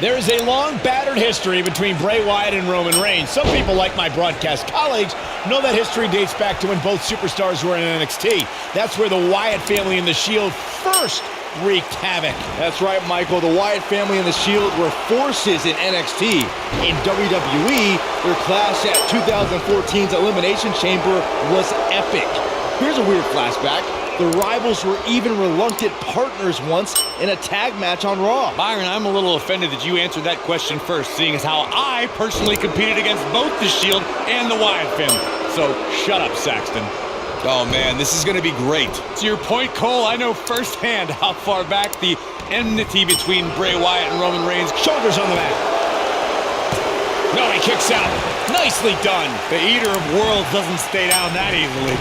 There is a long, battered history between Bray Wyatt and Roman Reigns. Some people, like my broadcast colleagues, know that history dates back to when both superstars were in NXT. That's where the Wyatt family and The Shield first wreaked havoc. That's right, Michael. The Wyatt family and The Shield were forces in NXT. In WWE, their clash at 2014's Elimination Chamber was epic. Here's a weird flashback. The rivals were even reluctant partners once in a tag match on Raw. Byron, I'm a little offended that you answered that question first, seeing as how I personally competed against both The Shield and the Wyatt family. So shut up, Saxton. Oh man, this is gonna be great. To your point, Cole, I know firsthand how far back the enmity between Bray Wyatt and Roman Reigns. Shoulders on the mat. No, he kicks out. Nicely done. The Eater of Worlds doesn't stay down that easily.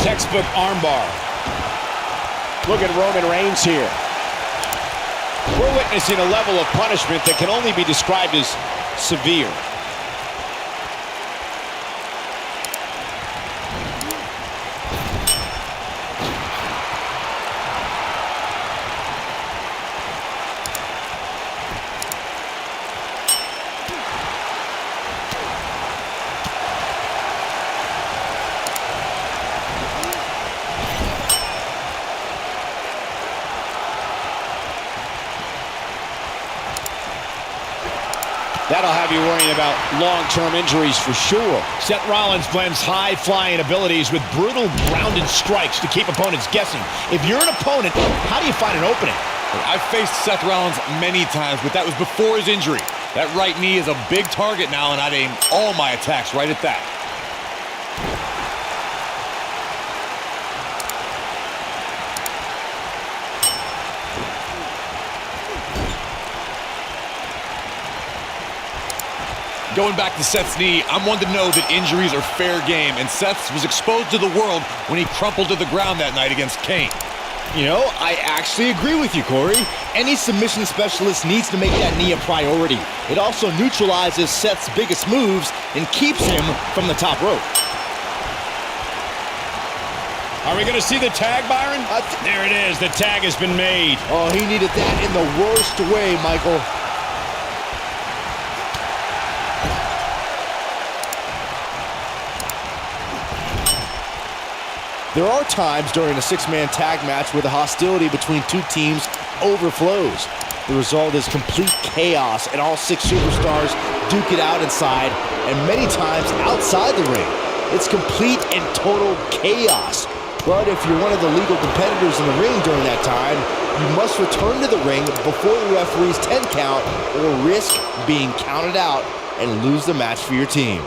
Textbook armbar. Look at Roman Reigns here. We're witnessing a level of punishment that can only be described as severe. That'll have you worrying about long-term injuries for sure. Seth Rollins blends high-flying abilities with brutal grounded strikes to keep opponents guessing. If you're an opponent, how do you find an opening? I've faced Seth Rollins many times, but that was before his injury. That right knee is a big target now, and I'd aim all my attacks right at that. Going back to Seth's knee, I'm one to know that injuries are fair game, and Seth's was exposed to the world when he crumpled to the ground that night against Kane. You know, I actually agree with you, Corey. Any submission specialist needs to make that knee a priority. It also neutralizes Seth's biggest moves and keeps him from the top rope. Are we going to see the tag, Byron? There it is. The tag has been made. Oh, he needed that in the worst way, Michael. There are times during a six-man tag match where the hostility between two teams overflows. The result is complete chaos, and all six superstars duke it out inside, and many times outside the ring. It's complete and total chaos. But if you're one of the legal competitors in the ring during that time, you must return to the ring before the referee's 10 count or risk being counted out and lose the match for your team.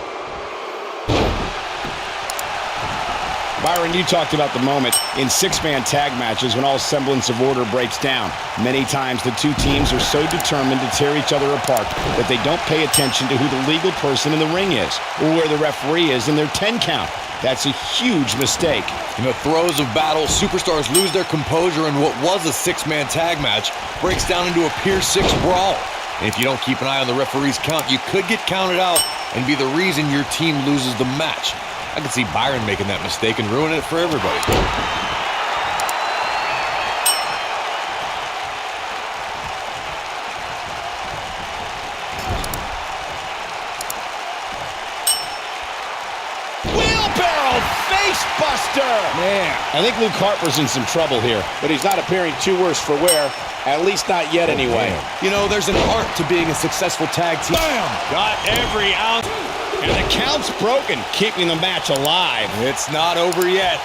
Byron, you talked about the moment in six-man tag matches when all semblance of order breaks down. Many times the two teams are so determined to tear each other apart that they don't pay attention to who the legal person in the ring is or where the referee is in their 10 count. That's a huge mistake. In the throes of battle, superstars lose their composure, and what was a six-man tag match breaks down into a Pier 6 brawl. And if you don't keep an eye on the referee's count, you could get counted out and be the reason your team loses the match. I can see Byron making that mistake and ruining it for everybody. Wheelbarrow face buster! Man, I think Luke Harper's in some trouble here, but he's not appearing too worse for wear. At least not yet anyway. You know, there's an art to being a successful tag team. Bam! Got every ounce. And the count's broken, keeping the match alive. It's not over yet.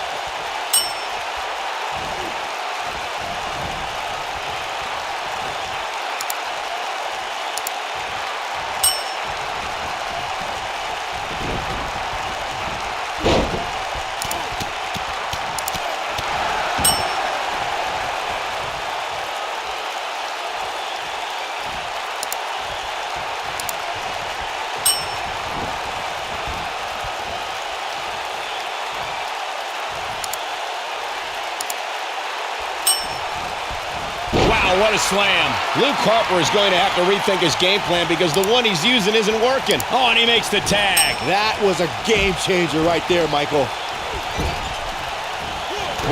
What a slam. Luke Harper is going to have to rethink his game plan because the one he's using isn't working. Oh, and he makes the tag. That was a game changer right there, Michael.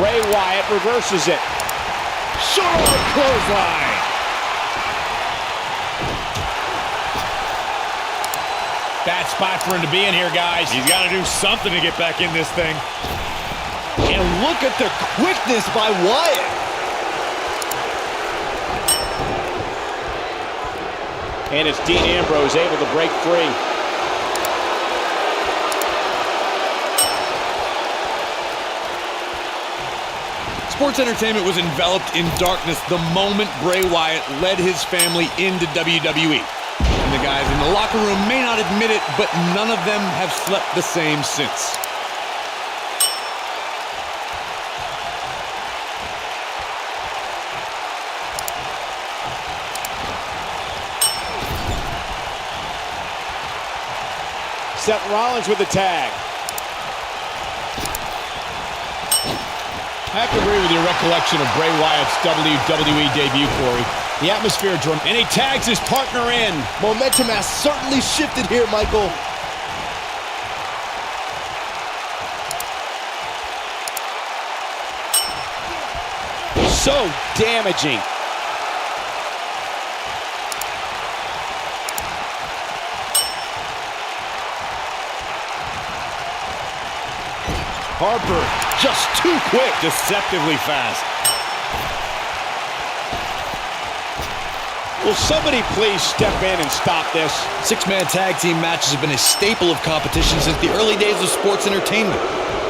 Bray Wyatt reverses it. Sharp clothesline. Bad spot for him to be in here, guys. He's got to do something to get back in this thing. And look at the quickness by Wyatt. And it's Dean Ambrose able to break free. Sports entertainment was enveloped in darkness the moment Bray Wyatt led his family into WWE. And the guys in the locker room may not admit it, but none of them have slept the same since. Seth Rollins with the tag. I have to agree with your recollection of Bray Wyatt's WWE debut, Corey. The atmosphere drew him, and he tags his partner in. Momentum has certainly shifted here, Michael. So damaging. Harper, just too quick. Deceptively fast. Will somebody please step in and stop this? Six-man tag team matches have been a staple of competition since the early days of sports entertainment.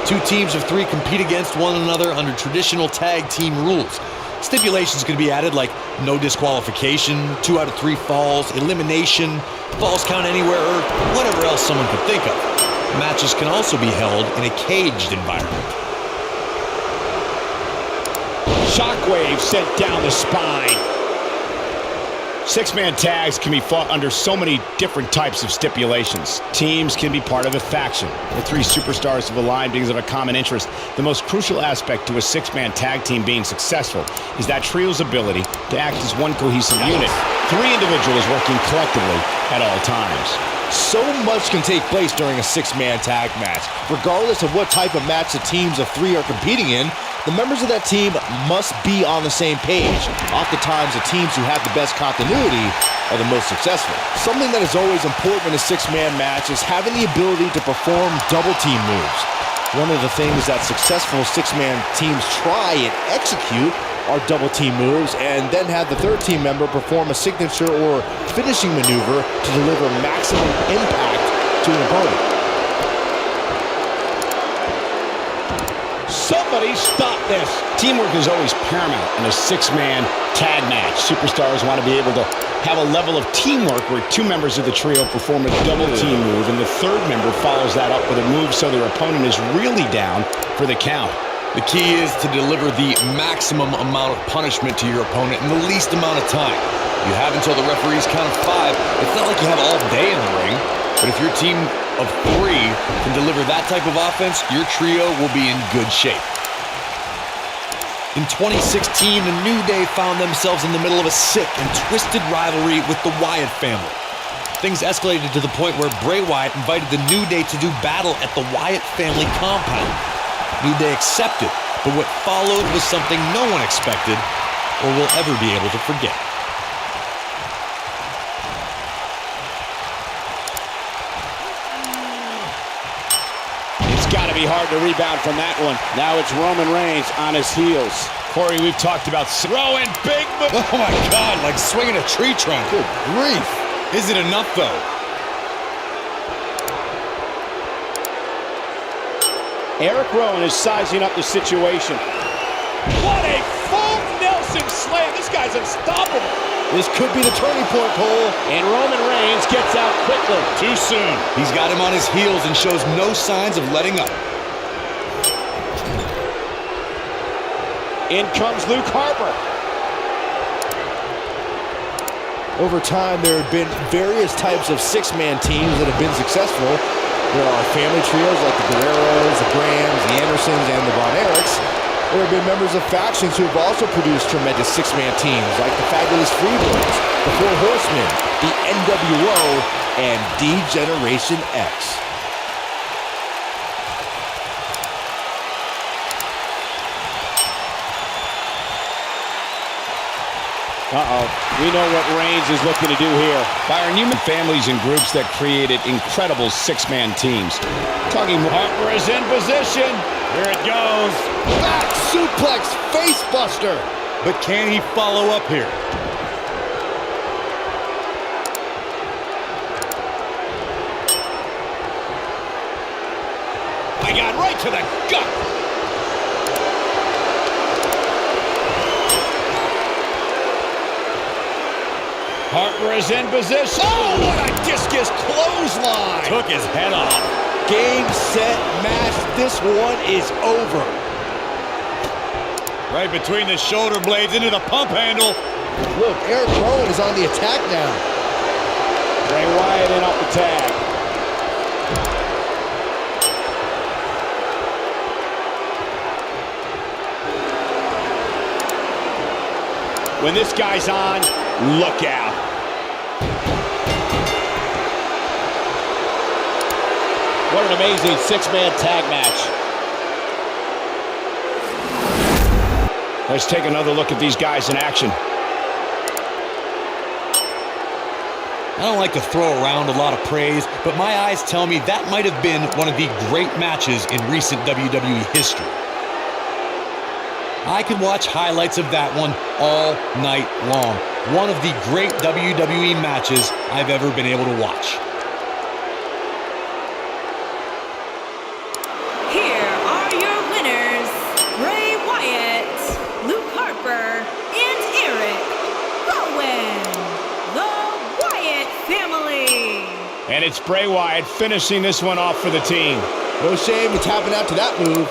Two teams of three compete against one another under traditional tag team rules. Stipulations can be added like no disqualification, 2 out of 3 falls, elimination, falls count anywhere, or whatever else someone could think of. Matches can also be held in a caged environment. Shockwave sent down the spine. Six-man tags can be fought under so many different types of stipulations. Teams can be part of a faction. The 3 superstars have aligned because of a common interest. The most crucial aspect to a six-man tag team being successful is that trio's ability to act as one cohesive unit. 3 individuals working collectively at all times. So much can take place during a 6-man tag match. Regardless of what type of match the teams of 3 are competing in, the members of that team must be on the same page. Oftentimes, the teams who have the best continuity are the most successful. Something that is always important in a 6-man match is having the ability to perform double team moves. One of the things that successful 6-man teams try and execute are double team moves, and then have the third team member perform a signature or finishing maneuver to deliver maximum impact to an opponent. Somebody stop this. Teamwork is always paramount in a 6-man tag match. Superstars want to be able to have a level of teamwork where 2 members of the trio perform a double team move, and the third member follows that up with a move so their opponent is really down for the count. The key is to deliver the maximum amount of punishment to your opponent in the least amount of time. You have until the referee's count of 5. It's not like you have all day in the ring, but if your team of 3 can deliver that type of offense, your trio will be in good shape. In 2016, the New Day found themselves in the middle of a sick and twisted rivalry with the Wyatt family. Things escalated to the point where Bray Wyatt invited the New Day to do battle at the Wyatt family compound. New Day accepted, but what followed was something no one expected or will ever be able to forget. It's got to be hard to rebound from that one. Now it's Roman Reigns on his heels. Corey, we've talked about throwing big... Oh my God, like swinging a tree trunk. Good grief. Is it enough, though? Eric Rowan is sizing up the situation. What a full Nelson slam. This guy's unstoppable. This could be the turning point, Cole. And Roman Reigns gets out quickly. Too soon. He's got him on his heels and shows no signs of letting up. In comes Luke Harper. Over time, there have been various types of 6-man teams that have been successful. There are family trios like the Guerreros, the Grahams, the Andersons, and the Von Erichs. There have been members of factions who have also produced tremendous 6-man teams like the Fabulous Freebirds, the Four Horsemen, the NWO, and D-Generation X. Uh-oh. We know what Reigns is looking to do here. Byron, human families and groups that created incredible six-man teams. Talking more. Harper is in position. Here it goes. Back suplex face buster. But can he follow up here? I got right to the gut. Harper is in position. Oh, what a discus clothesline. Took his head off. Game, set, match. This one is over. Right between the shoulder blades into the pump handle. Look, Eric Rowan is on the attack now. Bray Wyatt in off the tag. When this guy's on, look out. What an amazing six-man tag match. Let's take another look at these guys in action. I don't like to throw around a lot of praise, but my eyes tell me that might have been one of the great matches in recent WWE history. I could watch highlights of that one all night long. One of the great WWE matches I've ever been able to watch. Here are your winners, Bray Wyatt, Luke Harper, and Eric Rowan, the Wyatt family. And it's Bray Wyatt finishing this one off for the team. No shame in tapping out to that move.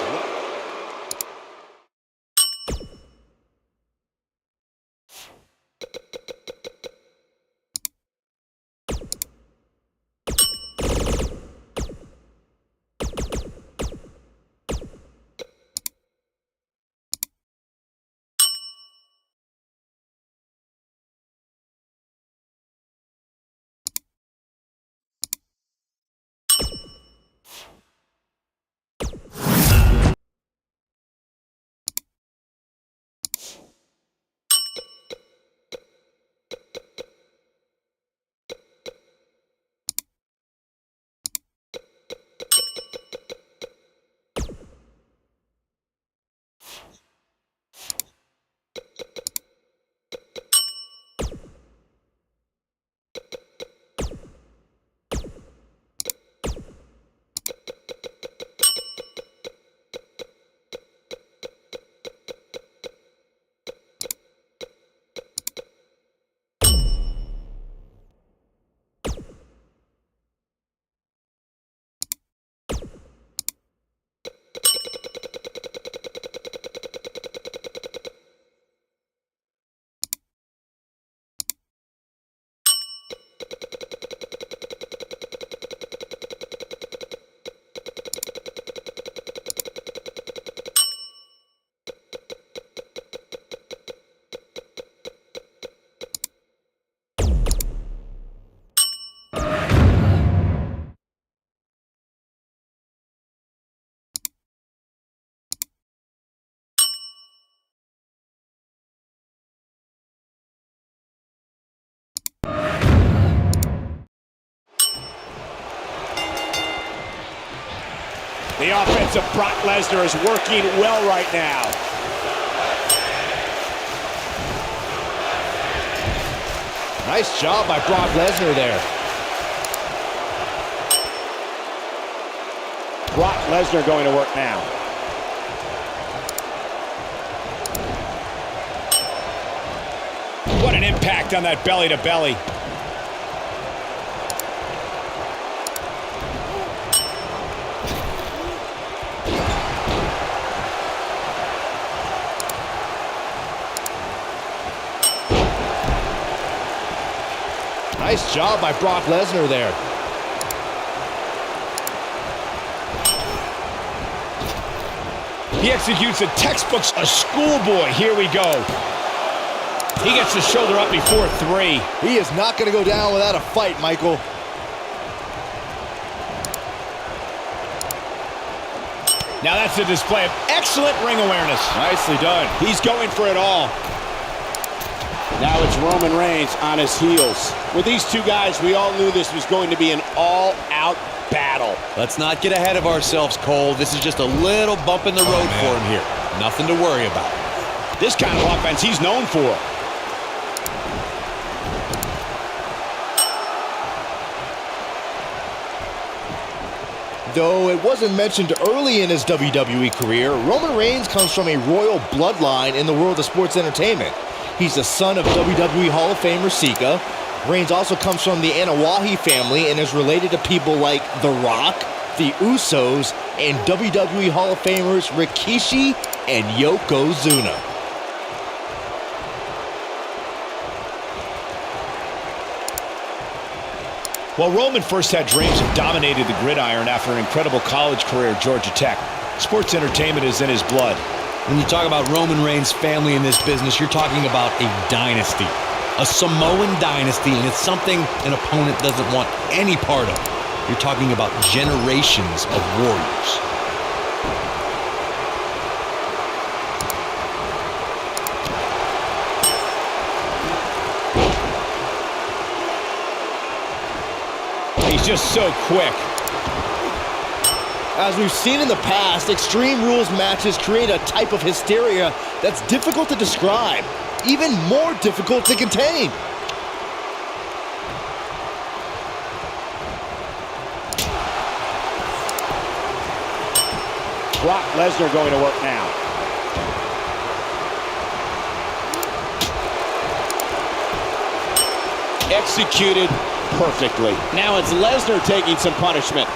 The offense of Brock Lesnar is working well right now. Nice job by Brock Lesnar there. Brock Lesnar going to work now. What an impact on that belly-to-belly. Nice job by Brock Lesnar there. He executes a textbook, a schoolboy. Here we go. He gets the shoulder up before 3. He is not going to go down without a fight, Michael. Now that's a display of excellent ring awareness. Nicely done. He's going for it all. Now it's Roman Reigns on his heels. With these two guys, we all knew this was going to be an all-out battle. Let's not get ahead of ourselves, Cole. This is just a little bump in the road for him here. Nothing to worry about. This kind of offense he's known for. Though it wasn't mentioned early in his WWE career, Roman Reigns comes from a royal bloodline in the world of sports entertainment. He's the son of WWE Hall of Famer Sika. Reigns also comes from the Anawahi family and is related to people like The Rock, the Usos, and WWE Hall of Famers Rikishi and Yokozuna. While Roman first had dreams of dominating the gridiron after an incredible college career at Georgia Tech, sports entertainment is in his blood. When you talk about Roman Reigns' family in this business, you're talking about a dynasty. A Samoan dynasty, and it's something an opponent doesn't want any part of. You're talking about generations of warriors. He's just so quick. As we've seen in the past, Extreme Rules matches create a type of hysteria that's difficult to describe, even more difficult to contain. Brock Lesnar going to work now. Executed perfectly. Now it's Lesnar taking some punishment.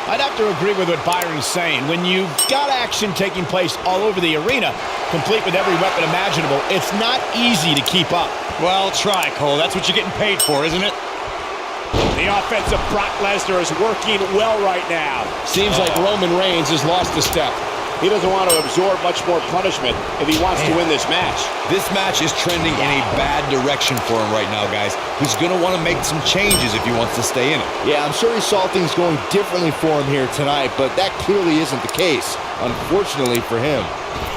I'd have to agree with what Byron's saying. When you've got action taking place all over the arena, complete with every weapon imaginable, it's not easy to keep up. Well, try, Cole. That's what you're getting paid for, isn't it? The offense of Brock Lesnar is working well right now. Seems like Roman Reigns has lost a step. He doesn't want to absorb much more punishment if he wants to win this match. This match is trending in a bad direction for him right now, guys. He's going to want to make some changes if he wants to stay in it. Yeah, I'm sure he saw things going differently for him here tonight, but that clearly isn't the case, unfortunately for him.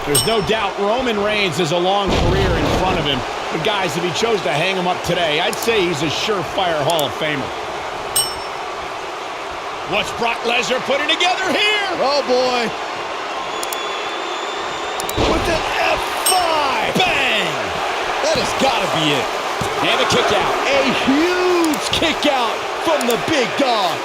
There's no doubt Roman Reigns has a long career in front of him. But guys, if he chose to hang him up today, I'd say he's a surefire Hall of Famer. What's Brock Lesnar putting together here? Oh, boy. With an F5. Bang! That has got to be it. And a kick out. A huge kick out from the big dog.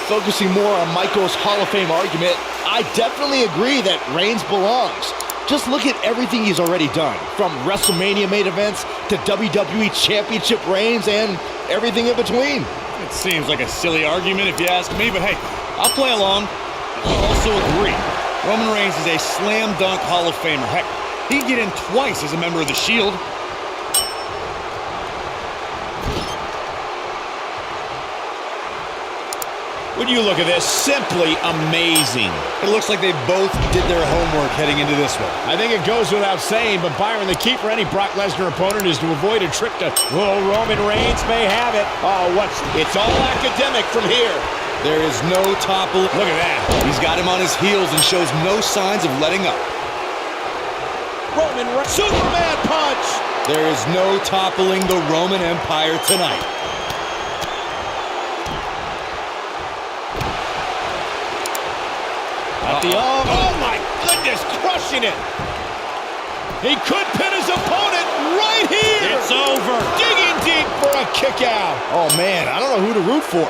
Focusing more on Michael's Hall of Fame argument, I definitely agree that Reigns belongs. Just look at everything he's already done, from WrestleMania main events to WWE Championship reigns and everything in between. It seems like a silly argument if you ask me, but hey, I'll play along. I'll also agree. Roman Reigns is a slam dunk Hall of Famer. Heck, he'd get in twice as a member of the Shield. When you look at this, simply amazing. It looks like they both did their homework heading into this one. I think it goes without saying, but Byron, the key for any Brock Lesnar opponent is to avoid a trip to... Well, Roman Reigns may have it. Oh, it's all academic from here. There is no toppling. Look at that. He's got him on his heels and shows no signs of letting up. Roman Reigns. Superman punch. There is no toppling the Roman Empire tonight. Oh, my goodness, crushing it. He could pin his opponent right here. It's over. Digging deep for a kick out. Oh, man, I don't know who to root for.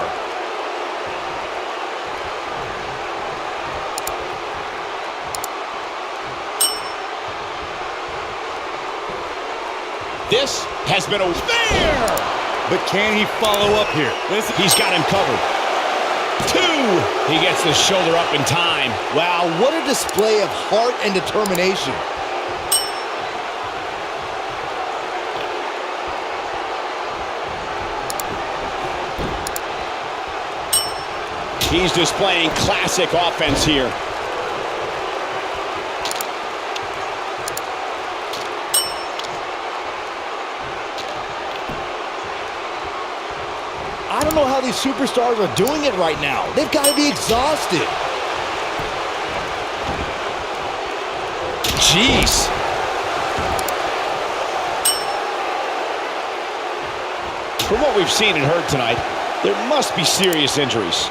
This has been a fair. But can he follow up here? He's got him covered. 2. He gets the shoulder up in time. Wow, what a display of heart and determination. He's displaying classic offense here. I don't know how these superstars are doing it right now. They've got to be exhausted. Jeez. From what we've seen and heard tonight, there must be serious injuries.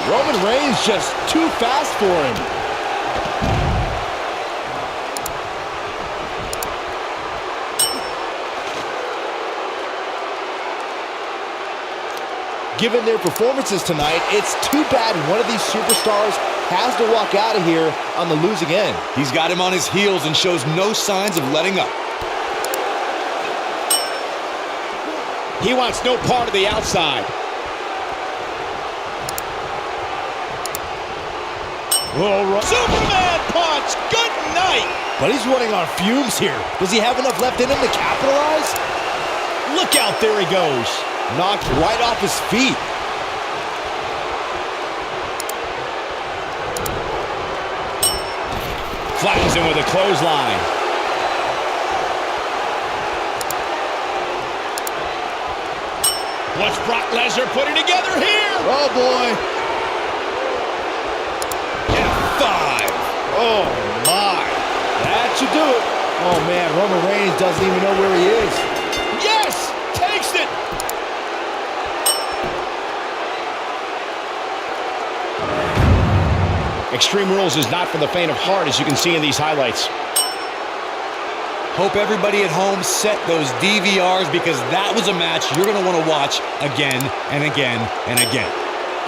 Roman Reigns just too fast for him. Given their performances tonight, it's too bad one of these superstars has to walk out of here on the losing end. He's got him on his heels and shows no signs of letting up. He wants no part of the outside. Superman punch. Good night. But he's running on fumes here. Does he have enough left in him to capitalize? Look out, there he goes. Knocked right off his feet. Flattens him with a clothesline. What's Brock Lesnar putting together here? Oh, boy. F5. Oh, my. That should do it. Oh, man, Roman Reigns doesn't even know where he is. Yes! Takes it! Extreme Rules is not for the faint of heart, as you can see in these highlights. Hope everybody at home set those DVRs, because that was a match you're going to want to watch again and again and again.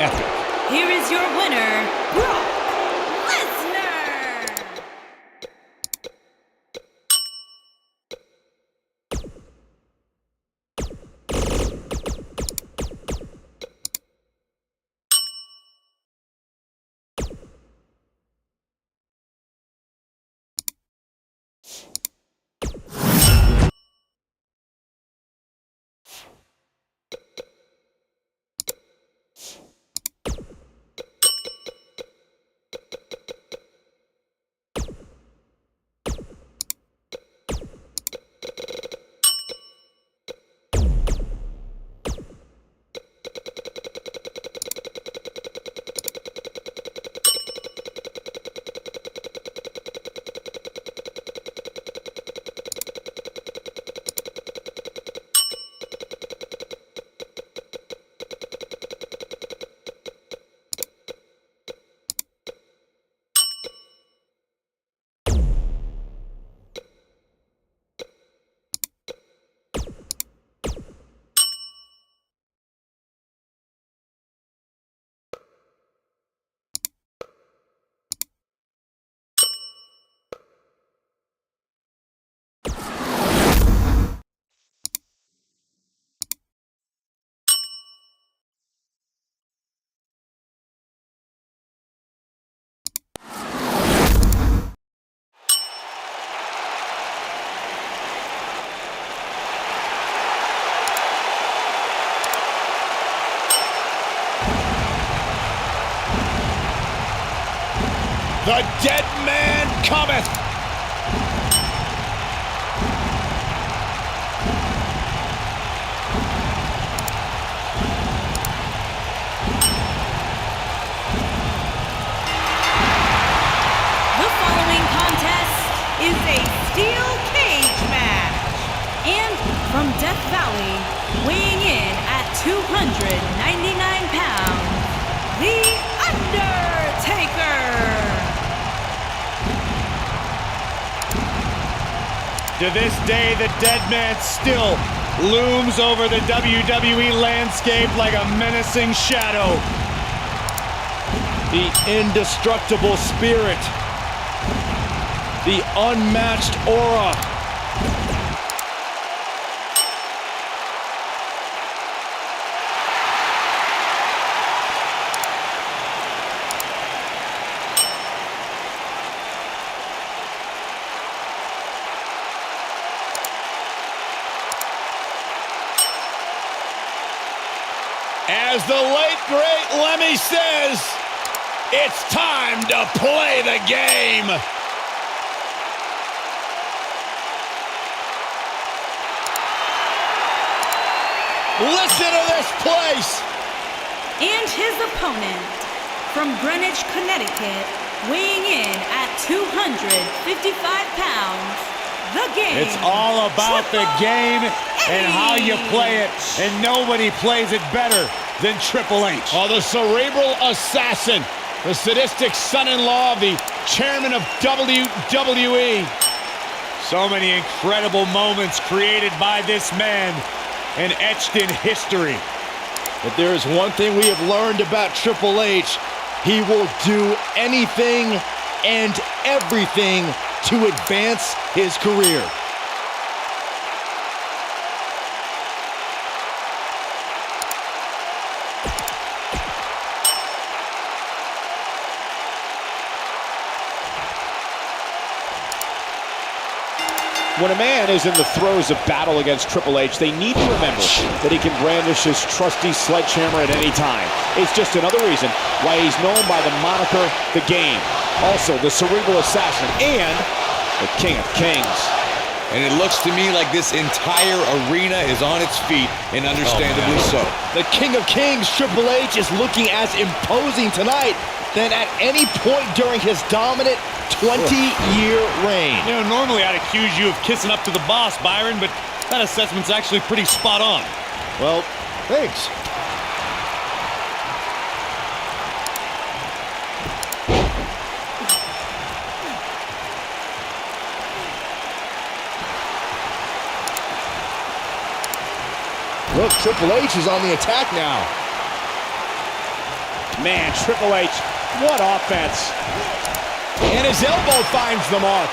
Epic. Here is your winner, Brock Lesnar. The dead man cometh. The following contest is a steel cage match. And from Death Valley, weighing in at 299 pounds, The Undertaker. To this day, the dead man still looms over the WWE landscape like a menacing shadow. The indestructible spirit. The unmatched aura. As the late, great Lemmy says, it's time to play the game. Listen to this place. And his opponent, from Greenwich, Connecticut, weighing in at 255 pounds, the game. It's all about the game and how you play it, and nobody plays it better than Triple H. Oh, the cerebral assassin, the sadistic son-in-law of the chairman of WWE. So many incredible moments created by this man and etched in history. But there is one thing we have learned about Triple H. He will do anything and everything to advance his career. When a man is in the throes of battle against Triple H, they need to remember that he can brandish his trusty sledgehammer at any time. It's just another reason why he's known by the moniker The Game. Also, the cerebral assassin and the King of Kings. And it looks to me like this entire arena is on its feet, and understandably so. The King of Kings, Triple H, is looking as imposing tonight than at any point during his dominant 20-year reign. You know, normally I'd accuse you of kissing up to the boss, Byron, but that assessment's actually pretty spot on. Well, thanks. Look, Triple H is on the attack now. Man, Triple H, what offense. And his elbow finds the mark.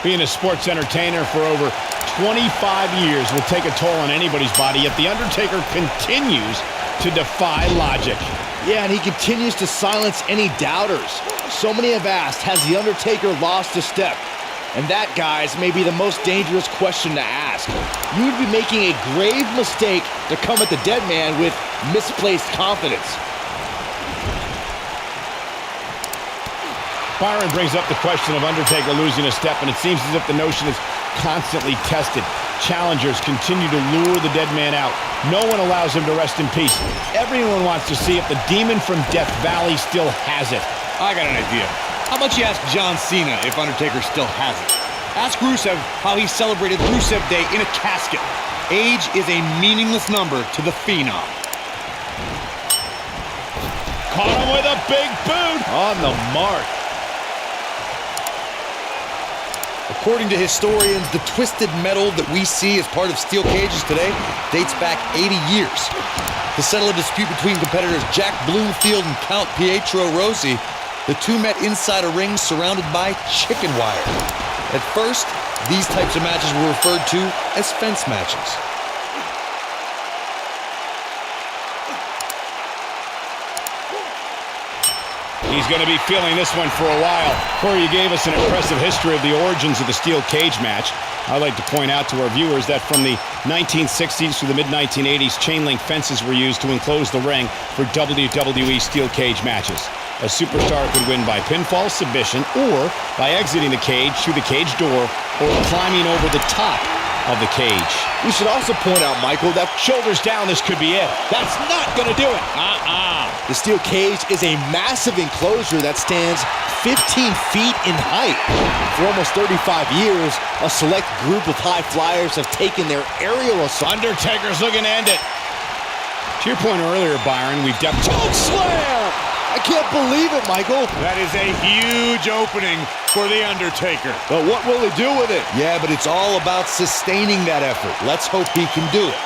Being a sports entertainer for over 25 years will take a toll on anybody's body, yet The Undertaker continues to defy logic. Yeah, and he continues to silence any doubters. So many have asked, has The Undertaker lost a step? And that, guys, may be the most dangerous question to ask. You would be making a grave mistake to come at the dead man with misplaced confidence. Byron brings up the question of Undertaker losing a step, and it seems as if the notion is constantly tested. Challengers continue to lure the dead man out. No one allows him to rest in peace. Everyone wants to see if the demon from Death Valley still has it. I got an idea. How about you ask John Cena if Undertaker still has it? Ask Rusev how he celebrated Rusev Day in a casket. Age is a meaningless number to the Phenom. Caught him with a big boot. On the mark. According to historians, the twisted metal that we see as part of steel cages today dates back 80 years. To settle a dispute between competitors Jack Bloomfield and Count Pietro Rossi, the two met inside a ring surrounded by chicken wire. At first, these types of matches were referred to as fence matches. He's going to be feeling this one for a while. Corey, you gave us an impressive history of the origins of the steel cage match. I'd like to point out to our viewers that from the 1960s to the mid-1980s, chain link fences were used to enclose the ring for WWE steel cage matches. A superstar could win by pinfall, submission, or by exiting the cage through the cage door or climbing over the top of the cage. We should also point out, Michael, that Shoulders down, this could be it. That's not going to do it. the steel cage is a massive enclosure that stands 15 feet in height. For almost 35 years, a select group of high flyers have taken their aerial assault. Undertaker's looking to end it. To your point earlier, Byron, we've Choke slam! I can't believe it, Michael. That is a huge opening for The Undertaker. But what will he do with it? Yeah, but it's all about sustaining that effort. Let's hope he can do it.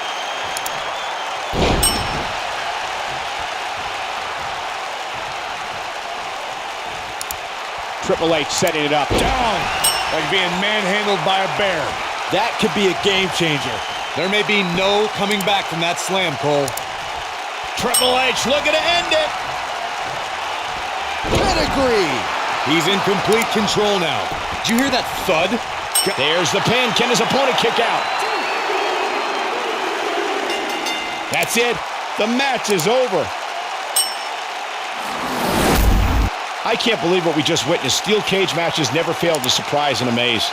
Triple H setting it up. Down, like being manhandled by a bear. That could be a game changer. There may be no coming back from that slam, Cole. Triple H looking to end it. Pedigree! He's in complete control now. Did you hear that thud? There's the pin. Can his opponent kick out? That's it. The match is over. I can't believe what we just witnessed. Steel cage matches never fail to surprise and amaze.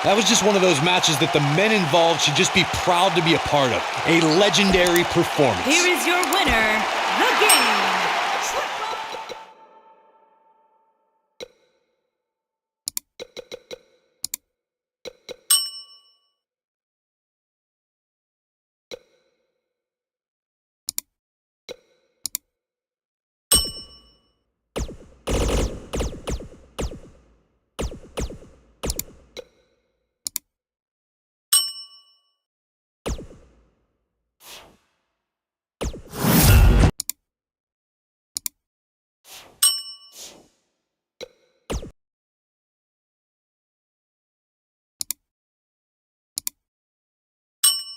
That was just one of those matches that the men involved should just be proud to be a part of. A legendary performance. Here is your winner, the game.